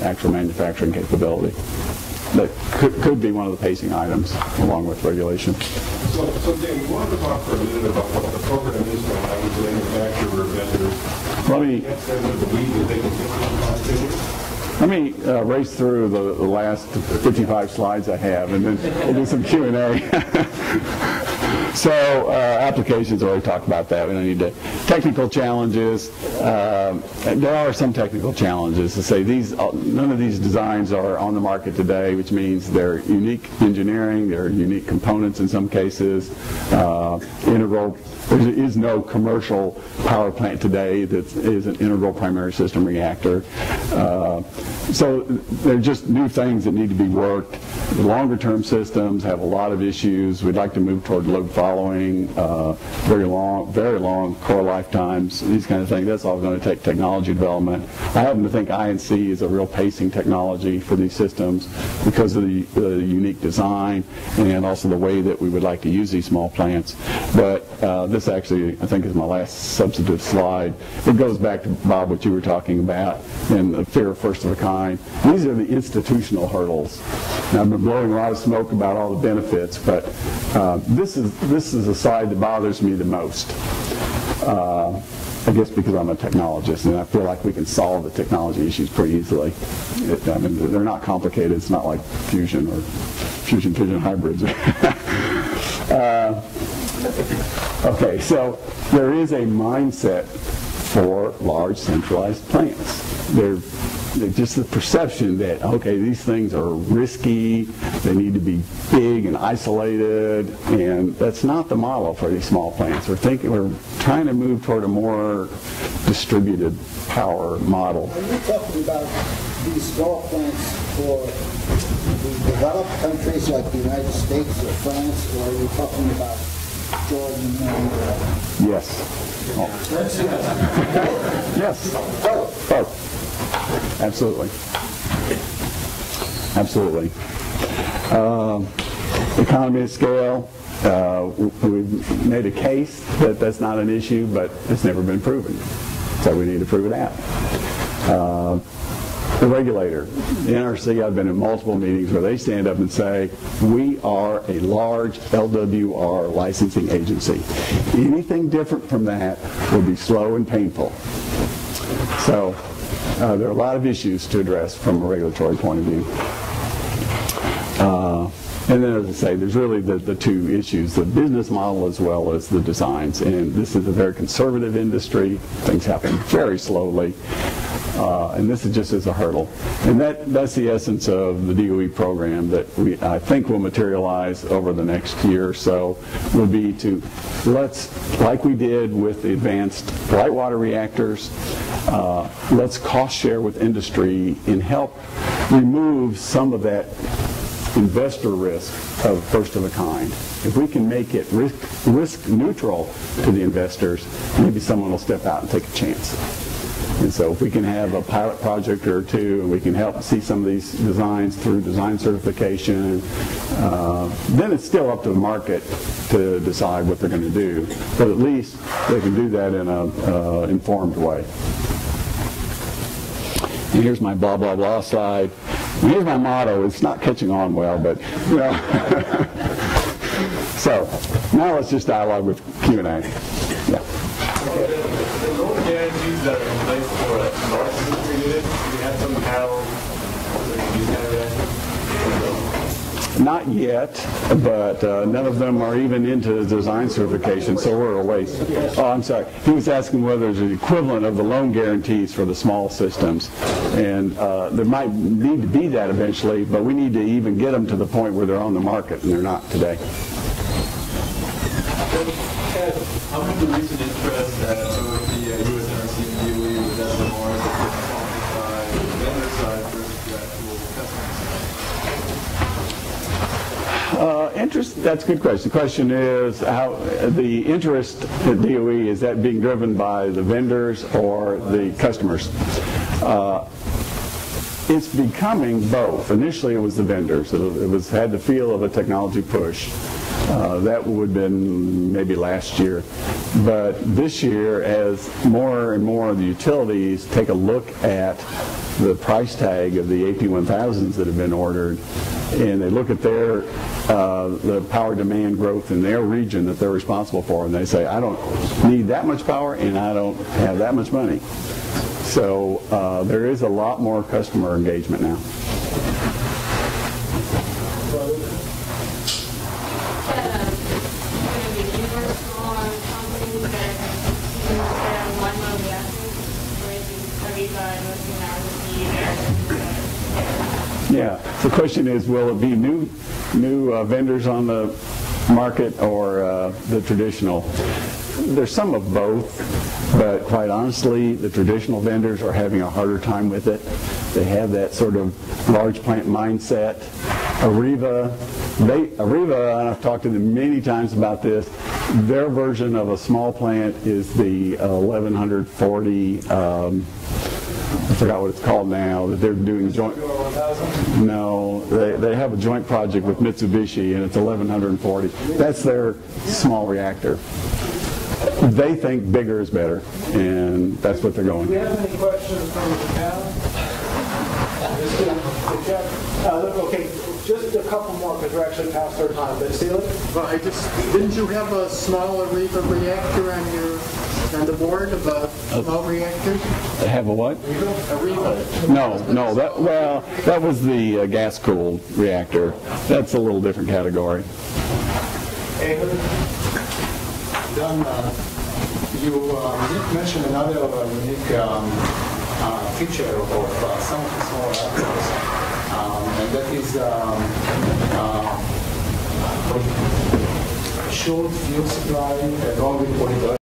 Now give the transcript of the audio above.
actual manufacturing capability. That could be one of the pacing items along with regulation. So Dan, you wanted to talk for a minute about what the program is for how you manufacture vendors. Let me race through the last 55 slides I have, and then we'll do some Q&A. So applications, already talked about that. We don't need to. Technical challenges. There are some technical challenges. To say none of these designs are on the market today, which means they're unique engineering, they're unique components in some cases. Integral. There is no commercial power plant today that is an integral primary system reactor. So they're just new things that need to be worked. The longer term systems have a lot of issues. We'd like to move toward load following, very long core lifetimes, these kind of things. That's all going to take technology development. I happen to think I&C is a real pacing technology for these systems because of the unique design and also the way that we would like to use these small plants. But this actually, I think, is my last substantive slide. It goes back to, Bob, what you were talking about and the fear of first of a kind. These are the institutional hurdles. Now, I've been blowing a lot of smoke about all the benefits, but this is the side that bothers me the most. I guess because I'm a technologist and I feel like we can solve the technology issues pretty easily. I mean, they're not complicated. It's not like fusion or fusion-fission hybrids. Okay, so there is a mindset for large centralized plants. They're just the perception that, okay, these things are risky, they need to be big and isolated, and that's not the model for these small plants. We're trying to move toward a more distributed power model. Are you talking about these small plants for the developed countries like the United States or France, or are you talking about Jordan and Yes. Yes. Both. Absolutely. Absolutely. Economy of scale. We've made a case that that's not an issue, but it's never been proven. So we need to prove it out. The regulator, the NRC, I've been in multiple meetings where they stand up and say, we are a large LWR licensing agency. Anything different from that will be slow and painful. So there are a lot of issues to address from a regulatory point of view. And then, as I say, there's really the two issues, the business model as well as the designs. And this is a very conservative industry. Things happen very slowly. And this is just as a hurdle. And that's the essence of the DOE program that I think will materialize over the next year or so, will be to like we did with the advanced light water reactors, let's cost share with industry and help remove some of that investor risk of first of a kind. If we can make it risk neutral to the investors, maybe someone will step out and take a chance. And so if we can have a pilot project or two and we can help see some of these designs through design certification, then it's still up to the market to decide what they're going to do. But at least they can do that in an informed way. And here's my blah, blah, blah slide. And here's my motto. It's not catching on well, but, you know. So now let's just dialogue with Q&A. Yeah. The loan guarantees that are in place for a large nuclear unit, do we have some how use that reactor? Not yet, but none of them are even into design certification, so we're a ways. Oh, I'm sorry. He was asking whether there's an equivalent of the loan guarantees for the small systems. And there might need to be that eventually, but we need to even get them to the point where they're on the market, and they're not today. How much the recent interest with the U.S. NRC and DOE with SMRs on the vendor side versus the actual customers? Interest, that's a good question. The question is how the interest at DOE, is that being driven by the vendors or the customers? It's becoming both. Initially it was the vendors. It had the feel of a technology push. That would have been maybe last year. But this year, as more and more of the utilities take a look at the price tag of the AP1000s that have been ordered, and they look at their the power demand growth in their region that they're responsible for, and they say, I don't need that much power, and I don't have that much money. So there is a lot more customer engagement now. Yeah. The question is, will it be new vendors on the market or the traditional? There's some of both, but quite honestly, the traditional vendors are having a harder time with it. They have that sort of large plant mindset. Areva, and I've talked to them many times about this, their version of a small plant is the 1140, I forgot what it's called now, that they're doing joint. No, they have a joint project with Mitsubishi, and it's 1140. That's their small reactor. They think bigger is better, and that's what they're going. Do we have any questions from the panel? Okay, just a couple more because we're actually past our time. But well, didn't you have a small Areva reactor on the board of a small reactor? They have a what? Areva. No. That was the gas-cooled reactor. That's a little different category. Don, you mentioned another unique feature of some of the small reactors, and that is short fuel supply along with polymer.